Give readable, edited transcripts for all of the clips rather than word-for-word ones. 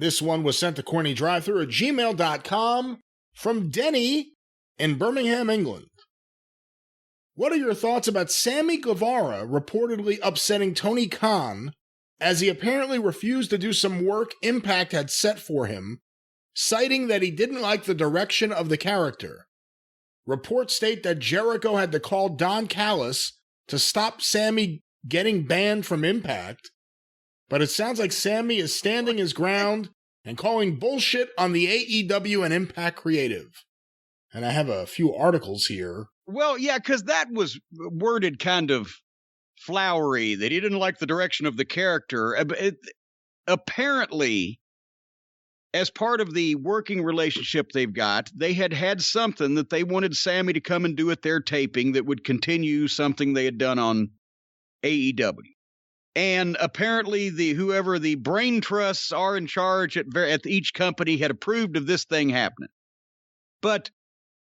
This one was sent to CornyDriveThru at gmail.com from Denny in Birmingham, England. What are your thoughts about Sammy Guevara reportedly upsetting Tony Khan as he apparently refused to do some work Impact had set for him, citing that he didn't like the direction of the character? Reports state that Jericho had to call Don Callis to stop Sammy getting banned from Impact, but it sounds like Sammy is standing his ground and calling bullshit on the AEW and Impact creative. And I have a few articles here. Well, yeah, because that was worded kind of flowery, that he didn't like the direction of the character. Apparently, as part of the working relationship they've got, they had something that they wanted Sammy to come and do at their taping that would continue something they had done on AEW. And apparently whoever the brain trusts are in charge at each company had approved of this thing happening. But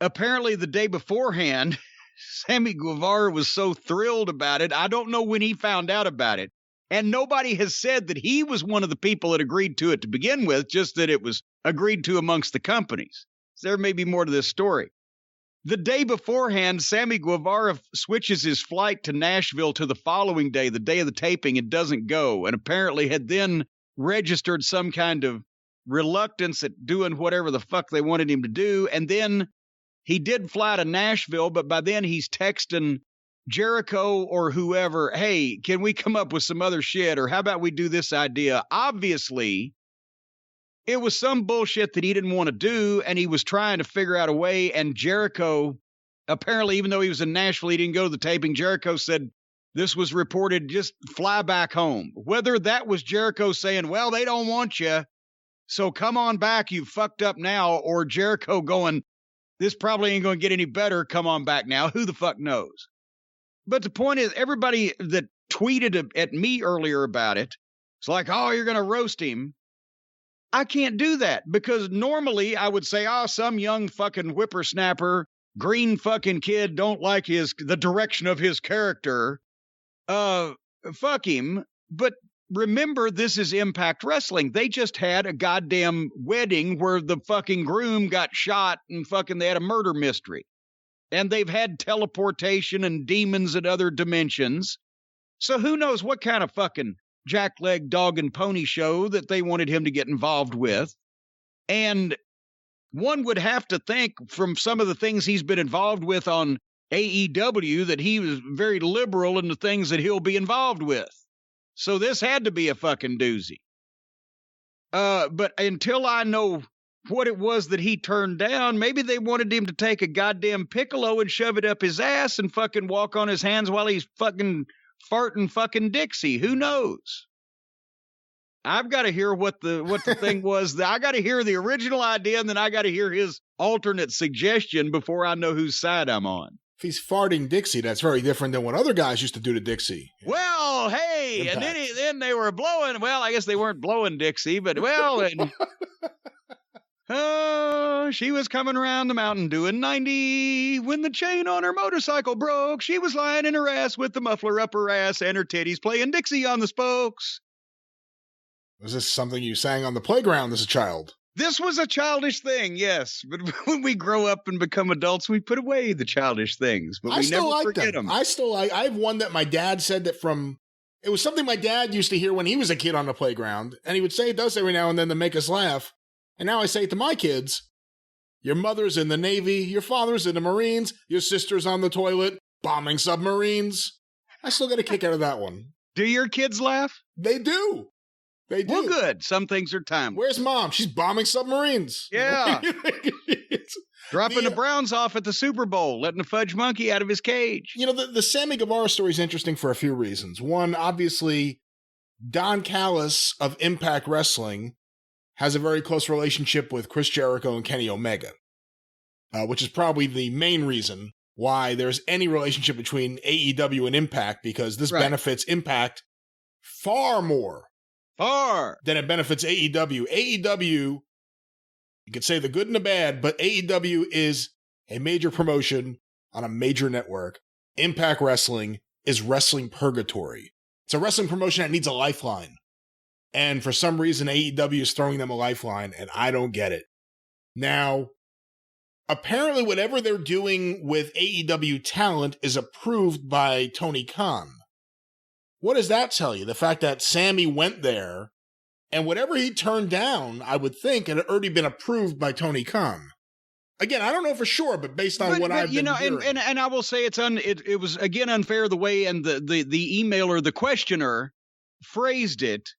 apparently the day beforehand, Sammy Guevara was so thrilled about it. I don't know when he found out about it. And nobody has said that he was one of the people that agreed to it to begin with, just that it was agreed to amongst the companies. So there may be more to this story. The day beforehand, Sammy Guevara switches his flight to Nashville to the following day, the day of the taping, and doesn't go, and apparently had then registered some kind of reluctance at doing whatever the fuck they wanted him to do. And then he did fly to Nashville, but by then he's texting Jericho or whoever, hey, can we come up with some other shit? Or how about we do this idea? Obviously, it was some bullshit that he didn't want to do, and he was trying to figure out a way, and Jericho, apparently, even though he was in Nashville, he didn't go to the taping. Jericho said, this was reported, just fly back home. Whether that was Jericho saying, well, they don't want you, so come on back, you fucked up now, or Jericho going, this probably ain't going to get any better, come on back now. Who the fuck knows? But the point is, everybody that tweeted at me earlier about it, it's like, oh, you're going to roast him. I can't do that, because normally I would say, oh, some young fucking whippersnapper, green fucking kid don't like the direction of his character. Fuck him. But remember, this is Impact Wrestling. They just had a goddamn wedding where the fucking groom got shot and fucking they had a murder mystery. And they've had teleportation and demons in other dimensions. So who knows what kind of fucking jackleg dog and pony show that they wanted him to get involved with. And one would have to think from some of the things he's been involved with on AEW that he was very liberal in the things that he'll be involved with. So this had to be a fucking doozy. But until I know what it was that he turned down, maybe they wanted him to take a goddamn piccolo and shove it up his ass and fucking walk on his hands while he's fucking farting fucking Dixie. Who knows? I've got to hear what the thing was. I got to hear the original idea, and then I got to hear his alternate suggestion before I know whose side I'm on. If he's farting Dixie, that's very different than what other guys used to do to Dixie. Well, hey, Impact. And then they were blowing. Well, I guess they weren't blowing Dixie, but well, she was coming around the mountain doing 90 when the chain on her motorcycle broke. She was lying in her ass with the muffler up her ass and her titties playing Dixie on the spokes. Was this something you sang on the playground as a child? This was a childish thing, yes. But when we grow up and become adults, we put away the childish things. But we never forget them. I have one that my dad said that it was something my dad used to hear when he was a kid on the playground. And he would say it does every now and then to make us laugh. And now I say it to my kids. Your mother's in the Navy, your father's in the Marines, your sister's on the toilet, bombing submarines. I still get a kick out of that one. Do your kids laugh? They do. They do. Well, good. Some things are timeless. Where's Mom? She's bombing submarines. Yeah. Dropping the Browns off at the Super Bowl, letting the fudge monkey out of his cage. You know, the Sammy Guevara story is interesting for a few reasons. One, obviously, Don Callis of Impact Wrestling has a very close relationship with Chris Jericho and Kenny Omega, which is probably the main reason why there's any relationship between AEW and Impact, because this benefits Impact far more than it benefits AEW. AEW, you could say the good and the bad, but AEW is a major promotion on a major network. Impact Wrestling is wrestling purgatory. It's a wrestling promotion that needs a lifeline. And for some reason, AEW is throwing them a lifeline, and I don't get it. Now, apparently whatever they're doing with AEW talent is approved by Tony Khan. What does that tell you? The fact that Sammy went there, and whatever he turned down, I would think, had already been approved by Tony Khan. Again, I don't know for sure, but based on what I've been hearing. And I will say it was again unfair the way and the emailer, the questioner, phrased it.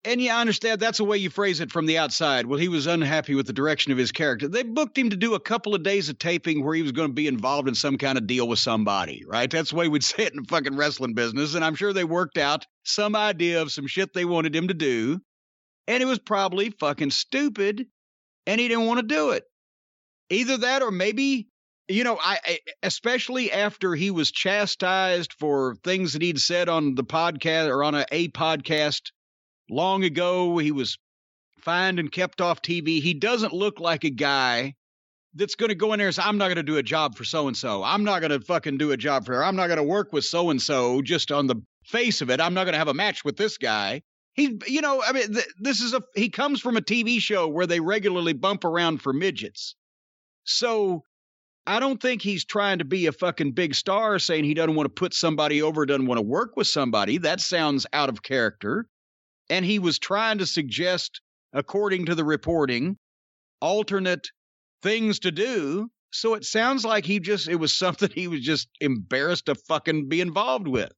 And yeah, I understand that's the way you phrase it from the outside. Well, he was unhappy with the direction of his character. They booked him to do a couple of days of taping where he was going to be involved in some kind of deal with somebody, right? That's the way we'd say it in the fucking wrestling business. And I'm sure they worked out some idea of some shit they wanted him to do. And it was probably fucking stupid. And he didn't want to do it. Either that or maybe, I especially after he was chastised for things that he'd said on the podcast or on a podcast long ago. He was fined and kept off TV. He doesn't look like a guy that's going to go in there and say, I'm not going to do a job for so-and-so. I'm not going to fucking do a job for her. I'm not going to work with so-and-so just on the face of it. I'm not going to have a match with this guy. He comes from a TV show where they regularly bump around for midgets. So I don't think he's trying to be a fucking big star saying he doesn't want to put somebody over, doesn't want to work with somebody. That sounds out of character. And he was trying to suggest, according to the reporting, alternate things to do. So it sounds like it was something he was just embarrassed to fucking be involved with.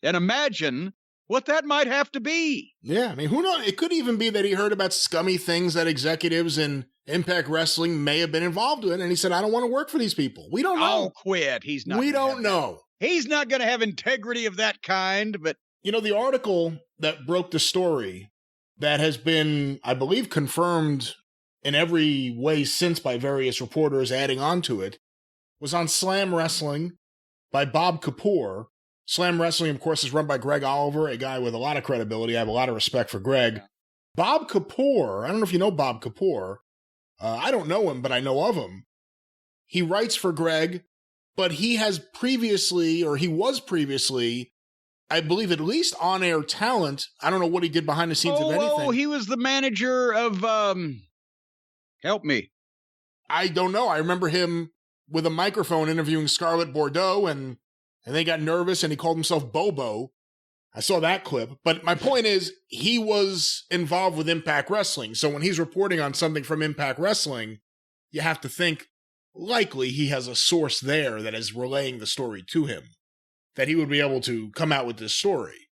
And imagine what that might have to be. Yeah, I mean, who knows? It could even be that he heard about scummy things that executives in Impact Wrestling may have been involved in, and he said, I don't want to work for these people. We don't know. Oh, quit. He's not. We don't know. He's not going to have integrity of that kind, but... The article that broke the story that has been, I believe, confirmed in every way since by various reporters adding on to it, was on Slam Wrestling by Bob Kapoor. Slam Wrestling, of course, is run by Greg Oliver, a guy with a lot of credibility. I have a lot of respect for Greg. Bob Kapoor, I don't know if you know Bob Kapoor. I don't know him, but I know of him. He writes for Greg, but he was previously, I believe, at least on-air talent. I don't know what he did behind the scenes of anything. Oh, he was the manager of, help me. I don't know. I remember him with a microphone interviewing Scarlett Bordeaux, and they got nervous, and he called himself Bobo. I saw that clip. But my point is, he was involved with Impact Wrestling. So when he's reporting on something from Impact Wrestling, you have to think likely he has a source there that is relaying the story to him, that he would be able to come out with this story.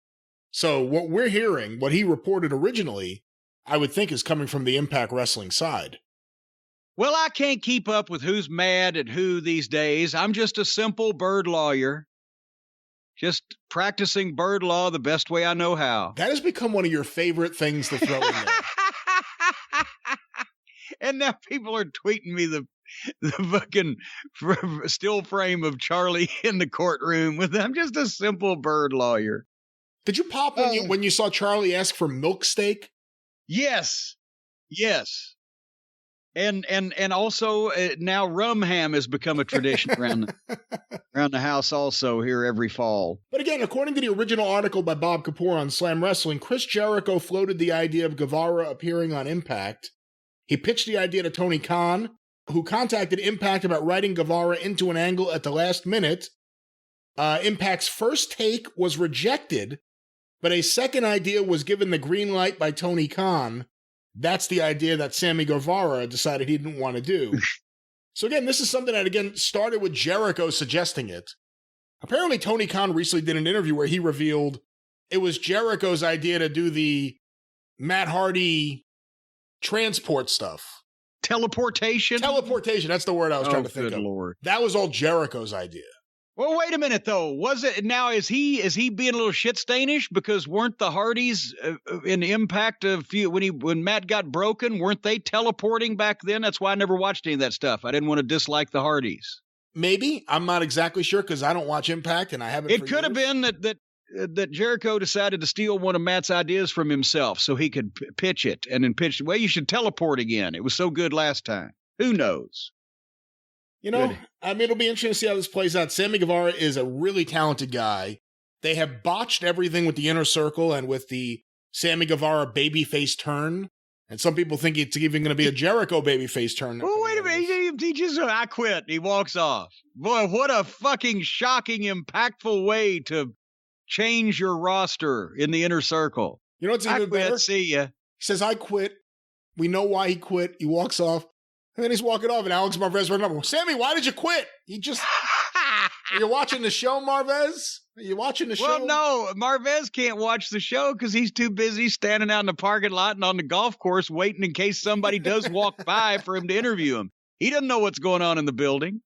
So what we're hearing, what he reported originally, I would think is coming from the Impact Wrestling side. Well, I can't keep up with who's mad at who these days. I'm just a simple bird lawyer. Just practicing bird law the best way I know how. That has become one of your favorite things to throw in there. And now people are tweeting me the fucking still frame of Charlie in the courtroom with I'm just a simple bird lawyer. Did you pop when you saw Charlie ask for milk steak? Yes. And also now rum ham has become a tradition around the house also here every fall. But again, according to the original article by Bob Kapoor on Slam Wrestling, Chris Jericho floated the idea of Guevara appearing on Impact. He pitched the idea to Tony Khan, who contacted Impact about writing Guevara into an angle at the last minute. Impact's first take was rejected, but a second idea was given the green light by Tony Khan. That's the idea that Sammy Guevara decided he didn't want to do. So again, this is something that, again, started with Jericho suggesting it. Apparently, Tony Khan recently did an interview where he revealed it was Jericho's idea to do the Matt Hardy transport stuff. Teleportation, that's the word I was trying to think of. Good Lord. That was all Jericho's idea. Well, wait a minute, though. Was it now? Is he being a little shit-stainish? Because weren't the Hardys in Impact when Matt got broken? Weren't they teleporting back then? That's why I never watched any of that stuff. I didn't want to dislike the Hardys. Maybe. I'm not exactly sure because I don't watch Impact and I haven't. It could have been that Jericho decided to steal one of Matt's ideas from himself so he could pitch it and then pitch it. Well, you should teleport again. It was so good last time. Who knows? Good. I mean, it'll be interesting to see how this plays out. Sammy Guevara is a really talented guy. They have botched everything with the Inner Circle and with the Sammy Guevara babyface turn. And some people think it's even going to be a Jericho babyface turn. Well, wait a minute. He just, I quit. He walks off. Boy, what a fucking shocking, impactful way to change your roster in the inner circle. You know what's even better? See ya. He says, I quit. We know why he quit. He walks off. And then he's walking off, and Alex Marvez running up. Sammy, why did you quit? He just... Are you watching the show, Marvez? Are you watching the show? Well, no. Marvez can't watch the show because he's too busy standing out in the parking lot and on the golf course waiting in case somebody does walk by for him to interview him. He doesn't know what's going on in the building.